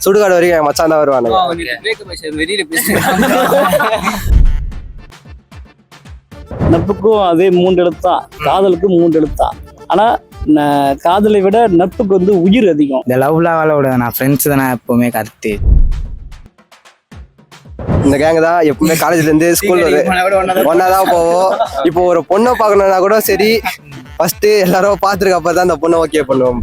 சுடுகாடு வரைக்கும் என் மச்சான் தான் வருவானுங்க. நட்புக்கும் அதே 3 எழுத்தான், காதலுக்கும் 3 எழுத்தான். ஆனா காதலை விட நட்புக்கு வந்து உயிர் அதிகம். இந்த லவ்லாம் வாழ விட நான் ஃப்ரெண்ட்ஸ் தானே எப்பவுமே கருத்து. இந்த கேங் தான் எப்பவுமே காலேஜ்ல இருந்து ஸ்கூல் ஒன்னாதான் போவோம். இப்போ ஒரு பொண்ணை பார்க்கணும்னா கூட சரி, ஃபர்ஸ்ட் எல்லாரும் பார்த்துருக்க அப்பதான் அந்த பொண்ணை ஓகே பண்ணுவோம்.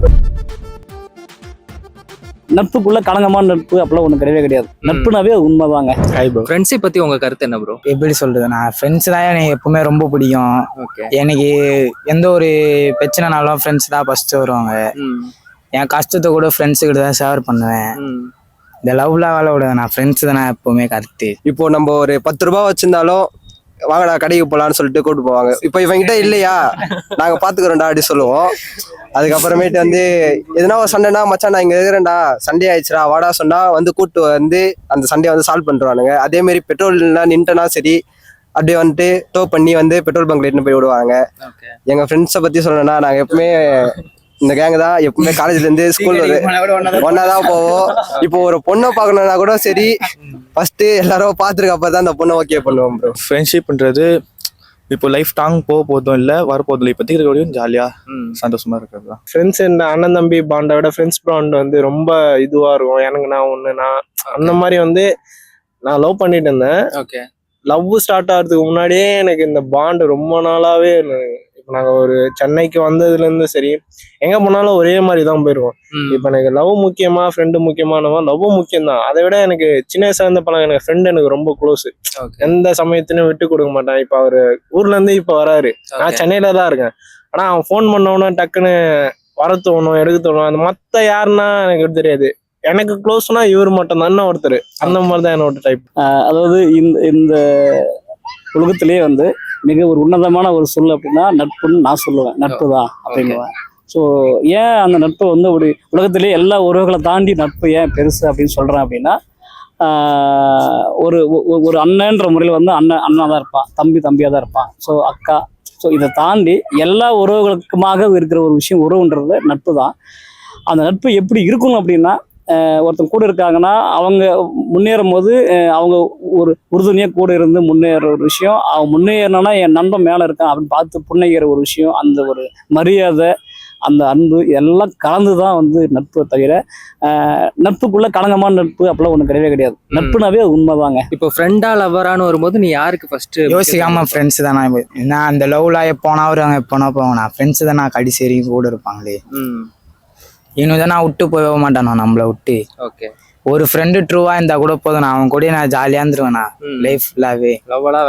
நட்புக்குள்ள களங்கமான நட்பு அப்பெல்லாம் ஒண்ணு கிடையவே கிடையாது. நட்புனாவே அது உண்மைதாங்க. ஃப்ரெண்ட்ஷிப் பத்தி உங்க கருத்து என்ன ப்ரோ? எப்படி சொல்றது, நான் ஃப்ரெண்ட்ஸ் தான் எனக்கு எப்பவுமே ரொம்ப பிடிக்கும். எனக்கு எந்த ஒரு பிரச்சனைனாலும் ஃப்ரெண்ட்ஸ் தான் ஃபர்ஸ்ட் வருவாங்க. என் கஷ்டத்தை கூட ஃப்ரெண்ட்ஸு கிட்ட தான் ஷேர் பண்ணுவேன். இந்த லவ்லாம் வாழ விட நான் ஃப்ரெண்ட்ஸ் தானே எப்பவுமே கருத்து. இப்போ நம்ம ஒரு 10 ரூபாய் வச்சிருந்தாலும் வாங்கடா கடைக்கு போலான்னு சொல்லிட்டு கூட்டு போவாங்க. இப்போ இவங்கிட்ட இல்லையா, நாங்க பாத்துக்கிறோம்டா அப்படி சொல்லுவோம். அதுக்கப்புறமேட்டு வந்து எதனா ஒரு சண்டைனா, மச்சான் நான் இங்க இருக்கிறேன்டா, சண்டே ஆயிடுச்சுடா வாடா சொன்னா வந்து கூட்டு வந்து அந்த சண்டையை வந்து சால்வ் பண்ணிடுவானுங்க. அதே மாதிரி பெட்ரோல்னா நின்ட்டனா சரி, அப்படியே வந்துட்டு டோ பண்ணி வந்து பெட்ரோல் பங்க்ல இட்டுன்னு போய் விடுவாங்க. எங்க ஃப்ரெண்ட்ஸை பத்தி சொல்லணும்னா, நாங்க எப்பவுமே இந்த கேங் தான் எப்பவுமே காலேஜ்ல இருந்து ஸ்கூல் ஒன்னாதான் போவோம். இப்போ ஒரு பொண்ணை பார்க்கணும்னா கூட சரி, ஃபர்ஸ்ட் எல்லாரும் பார்த்துருக்க அப்பதான் அந்த பொண்ணை ஓகே பண்ணுவோம் ப்ரோ. ஃப்ரெண்ட்ஷிப்ன்றது இப்போ லைஃப் டாங் போக போதும் இல்லை வரப்போதும் இல்லை, இப்போதைக்கு இருக்க வரையும் ஜாலியாக சந்தோஷமா இருக்கிறது தான். ஃப்ரெண்ட்ஸ் இந்த அண்ணன் தம்பி பாண்டை விட ஃப்ரெண்ட்ஸ் பாண்ட் வந்து ரொம்ப இதுவாக இருக்கும். எனக்கு நான் ஒன்று நான் அந்த மாதிரி வந்து நான் லவ் பண்ணிட்டு இருந்தேன். லவ் ஸ்டார்ட் ஆகிறதுக்கு முன்னாடியே எனக்கு இந்த பாண்டு ரொம்ப நாளாவே, இப்போ நாங்கள் ஒரு சென்னைக்கு வந்ததுலேருந்து சரி எங்கே போனாலும் ஒரே மாதிரி தான் போயிருக்கோம். இப்போ எனக்கு லவ் முக்கியமா ஃப்ரெண்டு முக்கியமானவா, லவ் முக்கியம் தான். அதை விட எனக்கு சின்ன வயசுல இருந்த பழங்க எனக்கு ஃப்ரெண்டு எனக்கு ரொம்ப க்ளோஸ். எந்த சமயத்திலையும் விட்டு கொடுக்க மாட்டான். இப்போ அவர் ஊர்ல இருந்து இப்போ வராரு, நான் சென்னையில தான் இருக்கேன். ஆனால் அவன் ஃபோன் பண்ணவொன்னே டக்குன்னு வர தோணும், எடுக்க தோணும். அந்த மற்ற யாருன்னா எனக்கு தெரியாது. எனக்கு க்ளோஸ்னா இவர் மட்டும் தான் ஒருத்தர். அந்த மாதிரி தான் என்னோட டைப். அதாவது இந்த உலகத்திலேயே வந்து மிக ஒரு உன்னதமான ஒரு சொல் அப்படின்னா நட்புன்னு நான் சொல்லுவேன். நட்பு தான் அப்படின்னுவேன். ஸோ ஏன் அந்த நட்பை வந்து ஒரு உலகத்திலேயே எல்லா உறவுகளை தாண்டி நட்பு ஏன் பெருசு அப்படின்னு சொல்கிறேன் அப்படின்னா, ஒரு ஒரு அண்ணன்ற முறையில் வந்து அண்ணா தான் இருப்பான், தம்பியாக தான் இருப்பான். ஸோ அக்கா, ஸோ இதை தாண்டி எல்லா உறவுகளுக்குமாக இருக்கிற ஒரு விஷயம் உறவுன்றது நட்பு தான். அந்த நட்பு எப்படி இருக்கணும் அப்படின்னா, ஒருத்தன் கூட இருக்காங்கன்னா அவங்க முன்னேறும் போது அவங்க ஒரு உறுதுணையாக கூட இருந்து முன்னேற ஒரு விஷயம். அவன் முன்னேறினா என் நண்பன் மேலே இருக்கான் அப்படின்னு பார்த்து புன்னைகிற ஒரு விஷயம், அந்த ஒரு மரியாதை, அந்த அன்பு எல்லாம் கலந்து தான் வந்து நட்பு. தவிர நட்புக்குள்ள களங்கமான நட்பு அப்பெல்லாம் ஒன்றும் கிடையவே கிடையாது. நட்புனாவே அது உண்மைதாங்க. இப்போ ஃப்ரெண்டா லவ்வரானு வரும்போது நீ யாருக்கு ஃபர்ஸ்ட் யோசிக்காம ஃப்ரெண்ட்ஸ் தான். நான் அந்த லவ்லாம் எப்போனா வருவாங்க, எப்போனா போவாங்க. நான் ஃப்ரெண்ட்ஸ் தான், நான் கடைசி வரைக்கும் கூட இருப்பாங்களே. இன்னும் தான் நான் விட்டு போக மாட்டானோ நம்மளை விட்டு. ஒரு ஃப்ரெண்டு ட்ரூவா இருந்தா கூட போதும், நான் அவன் கூட நான் ஜாலியா இருந்துருவேண்ணா லைஃப் ஃபுல்லாவே. லவ்லாம்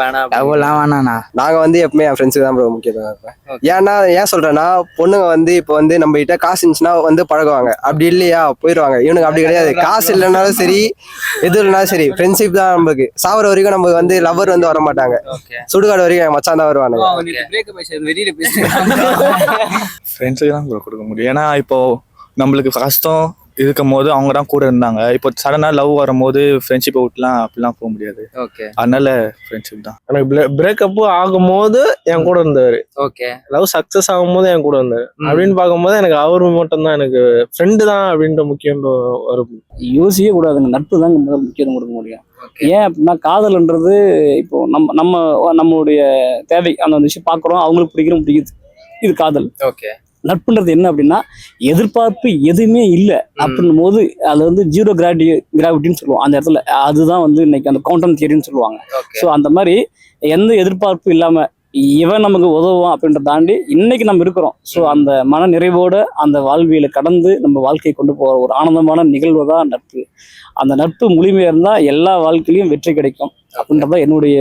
வேணாண்ணா. நாங்க வந்து எப்பவுமே என் ஃப்ரெண்ட்ஸுக்கு தான் ரொம்ப முக்கியத்துவம் இருப்பேன். ஏன்னா ஏன் சொல்றேன்னா, பொண்ணுங்க வந்து இப்போ வந்து நம்ம கிட்ட காசு இருந்துச்சுன்னா வந்து பழகுவாங்க, அப்படி இல்லையா போயிடுவாங்க. இவனுக்கு அப்படி கிடையாது. காசு இல்லைனாலும் சரி, எது இல்லைனாலும் சரி, ஃப்ரெண்ட்ஷிப் தான் நம்மளுக்கு. சாவர வரைக்கும் நமக்கு வந்து லவ்வர் வந்து வர மாட்டாங்க. சுடுகாடு வரைக்கும் என் மச்சான் தான் வருவானுங்க. ஃப்ரெண்ட்ஸுக்கு தான் கொடுக்க முடியும். ஏன்னா இப்போ நம்மளுக்கு கஷ்டம் இருக்கும் போது அவங்க தான் கூட இருந்தாங்க. இப்போ சடனா லவ் வரும்போது ஃப்ரெண்ட்ஷிப்பை விட்டுலாம் அப்படிலாம் போக முடியாது. அதனால ஃப்ரெண்ட்ஷிப் தான். எனக்கு பிரேக்கப் ஆகும்போது என் கூட இருந்தவர், லவ் சக்சஸ் ஆகும்போது என் கூட இருந்தாரு. அப்படின்னு பார்க்கும்போது எனக்கு அவரு மட்டும் தான் எனக்கு ஃப்ரெண்டு தான் அப்படின்ற முக்கியம் வரும். யோசிக்கவே கூடாதுங்க. நட்பு தாங்க முதல் முக்கியத்துவம் கொடுக்க முடியும். ஏன் அப்படின்னா, காதல்ன்றது இப்போ நம்மளுடைய தேவை, அந்த விஷயம் பார்க்குறோம், அவங்களுக்கு பிடிக்குது, இது காதல். நட்புன்றது என்ன அப்படின்னா, எதிர்பார்ப்பு எதுவுமே இல்லை அப்படின்னும் போது அது வந்து ஜீரோ கிராவிட்டின்னு சொல்லுவோம். அந்த இடத்துல அதுதான் வந்து இன்னைக்கு அந்த கவுண்டன் தியரின்னு சொல்லுவாங்க. ஸோ அந்த மாதிரி எந்த எதிர்பார்ப்பும் இல்லாம இவன் நமக்கு உதவுவான் அப்படின்றத தாண்டி இன்னைக்கு நம்ம இருக்கிறோம். ஸோ அந்த மன நிறைவோட அந்த வாழ்வியலை கடந்து நம்ம வாழ்க்கையை கொண்டு போகிற ஒரு ஆனந்தமான நிகழ்வு தான் நட்பு. அந்த நட்பு முழுமையாக இருந்தால் எல்லா வாழ்க்கையிலையும் வெற்றி கிடைக்கும் அப்படின்றதான் என்னுடைய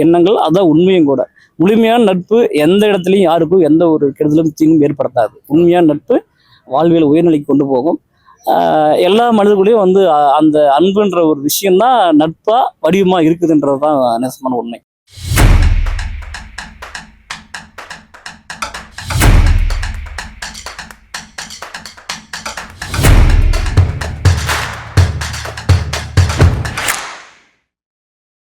எண்ணங்கள். அதான் உண்மையும் கூட. முழுமையான நட்பு எந்த இடத்துலையும் யாருக்கும் எந்த ஒரு கெடுதலும் தீங்கும் ஏற்படுத்தாது. உண்மையான நட்பு வாழ்வியல் உயர்நிலைக்கு கொண்டு போகும். எல்லா மனிதர்களையும் வந்து அந்த அன்புன்ற ஒரு விஷயம்தான் நட்பா வடிவமா இருக்குதுன்றது தான் நெசமான உண்மை.